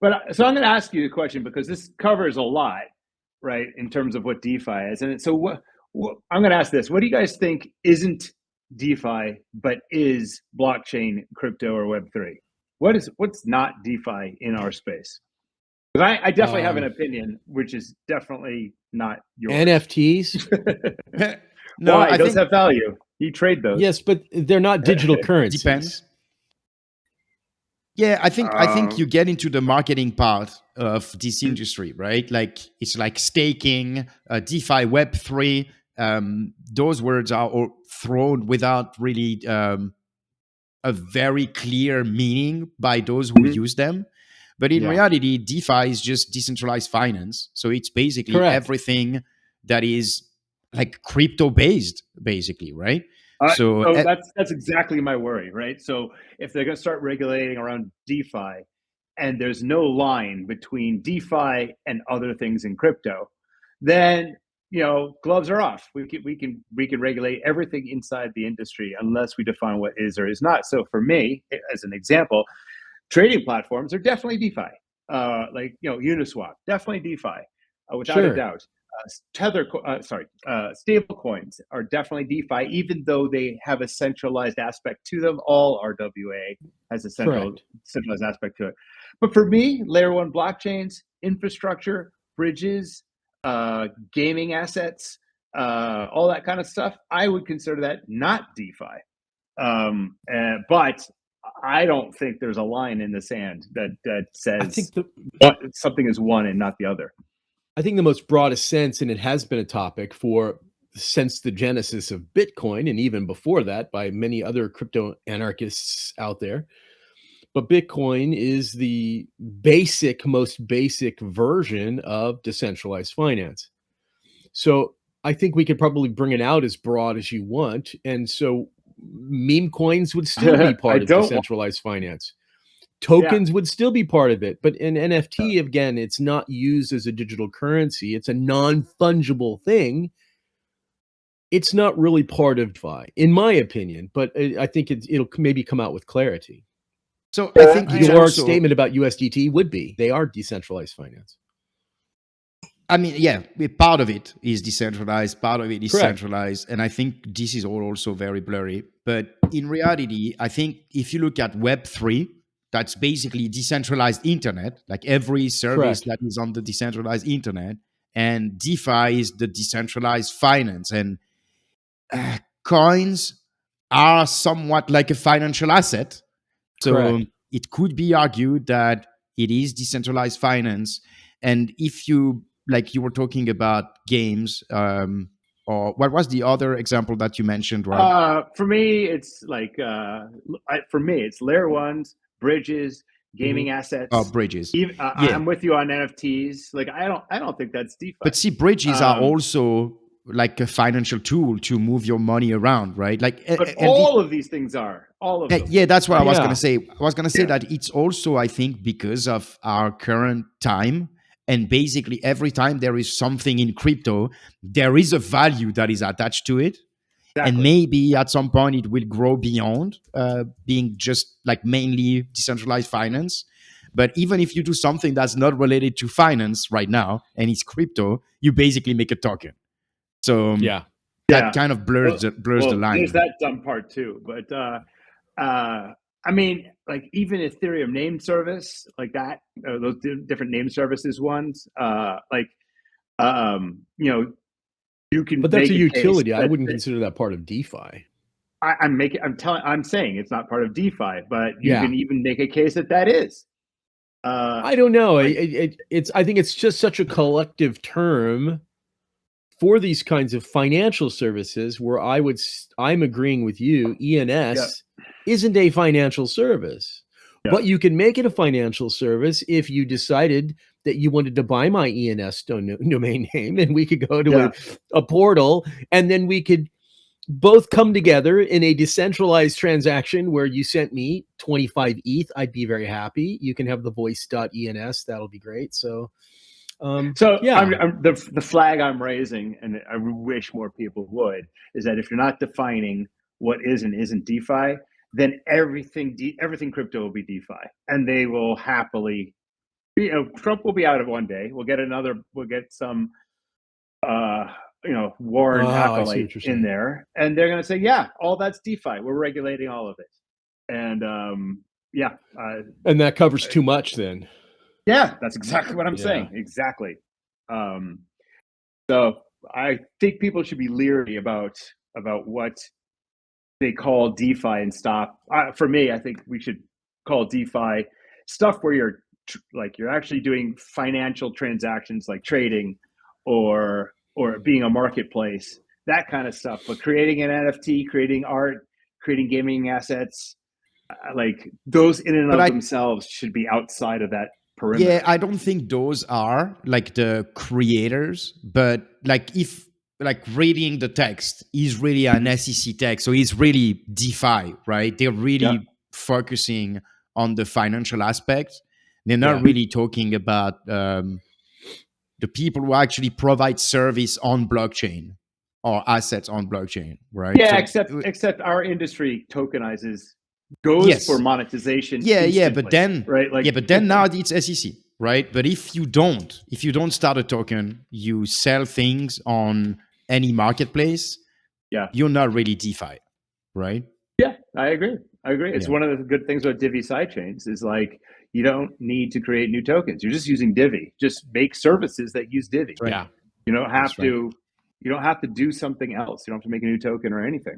But so I'm going to ask you a question because this covers a lot, right, in terms of what DeFi is. And so what I'm going to ask this: what do you guys think isn't DeFi but is blockchain, crypto, or Web3? What's not DeFi in our space? Because I definitely have an opinion, which is definitely not yours. NFTs. No, Why? Those have value. You trade those. Yes, but they're not digital currencies. Depends. Yeah, I think you get into the marketing part of this industry, right? Like it's like staking, DeFi, Web3. Those words are all thrown without really a very clear meaning by those who use them. But in reality, DeFi is just decentralized finance. So it's basically everything that is like crypto based, basically, right? So that's exactly my worry, right? So if they're going to start regulating around DeFi, and there's no line between DeFi and other things in crypto, then gloves are off. We can regulate everything inside the industry unless we define what is or is not. So for me, as an example, trading platforms are definitely DeFi. Like Uniswap, definitely DeFi, without a doubt. Stable coins are definitely DeFi, even though they have a centralized aspect to them. All RWA has a centralized aspect to it. But for me, layer one blockchains, infrastructure, bridges, gaming assets, all that kind of stuff, I would consider that not DeFi. But I don't think there's a line in the sand that says something is one and not the other. I think the most broadest sense, and it has been a topic since the genesis of Bitcoin, and even before that by many other crypto anarchists out there. But Bitcoin is the most basic version of decentralized finance. So I think we could probably bring it out as broad as you want. And so meme coins would still be part of decentralized finance. Tokens would still be part of it. But in NFT, again, it's not used as a digital currency. It's a non-fungible thing. It's not really part of DeFi, in my opinion. But I think it'll maybe come out with clarity. So I think your statement about USDT would be they are decentralized finance. I mean, yeah, part of it is decentralized, part of it is centralized. And I think this is all also very blurry. But in reality, I think if you look at Web3, that's basically decentralized internet, like every service that is on the decentralized internet. And DeFi is the decentralized finance. And coins are somewhat like a financial asset. So it could be argued that it is decentralized finance. And if you, like you were talking about games, or what was the other example that you mentioned, Rob? For me, it's like, it's layer ones, bridges, gaming assets. Oh, bridges. I'm with you on NFTs. Like, I don't think that's DeFi. But see, bridges are also like a financial tool to move your money around, right? Like, but all of these things are all of them. Yeah, that's what I was going to say. I was going to say that it's also, I think, because of our current time, and basically every time there is something in crypto, there is a value that is attached to it. Exactly. And maybe at some point it will grow beyond being just like mainly decentralized finance. But even if you do something that's not related to finance right now and it's crypto, you basically make a token. So that kind of blurs the line. There's that dumb part too. But I mean, like even Ethereum name service, like that, those different name services ones, you can. But that's a utility. I wouldn't consider that part of DeFi. I'm saying it's not part of DeFi, but you can even make a case that is. I don't know. I think it's just such a collective term for these kinds of financial services where I'm agreeing with you. ENS isn't a financial service, but you can make it a financial service if you decided that you wanted to buy my ENS domain name, and we could go to a portal, and then we could both come together in a decentralized transaction where you sent me 25 ETH. I'd be very happy. You can have the voice.ens. That'll be great. So the flag I'm raising, and I wish more people would, is that if you're not defining what is and isn't DeFi, then everything crypto will be DeFi, and they will happily Trump will be out of one day. We'll get some, Warren I see acolyte what you're in saying. there, and they're going to say, yeah, all that's DeFi. We're regulating all of it. And yeah. And that covers too much then. Yeah, that's exactly what I'm saying. Exactly. So I think people should be leery about what they call DeFi and stop. For me, I think we should call DeFi stuff where you're actually doing financial transactions like trading or being a marketplace, that kind of stuff. But creating an NFT, creating art, creating gaming assets, like those in and of themselves should be outside of that perimeter. Yeah, I don't think those are like the creators, but like if like reading the text is really an SEC text, so it's really DeFi, right? They're really focusing on the financial aspect. They're not really talking about the people who actually provide service on blockchain or assets on blockchain, right? Yeah, so, except our industry goes for monetization. Yeah, but then right, but then now it's SEC, right? But if you don't start a token, you sell things on any marketplace. Yeah, you're not really DeFi, right? Yeah, I agree. It's one of the good things about Divi Side Chains is like you don't need to create new tokens. You're just using Divi. Just make services that use Divi. Right. Yeah, you don't have to. You don't have to do something else. You don't have to make a new token or anything.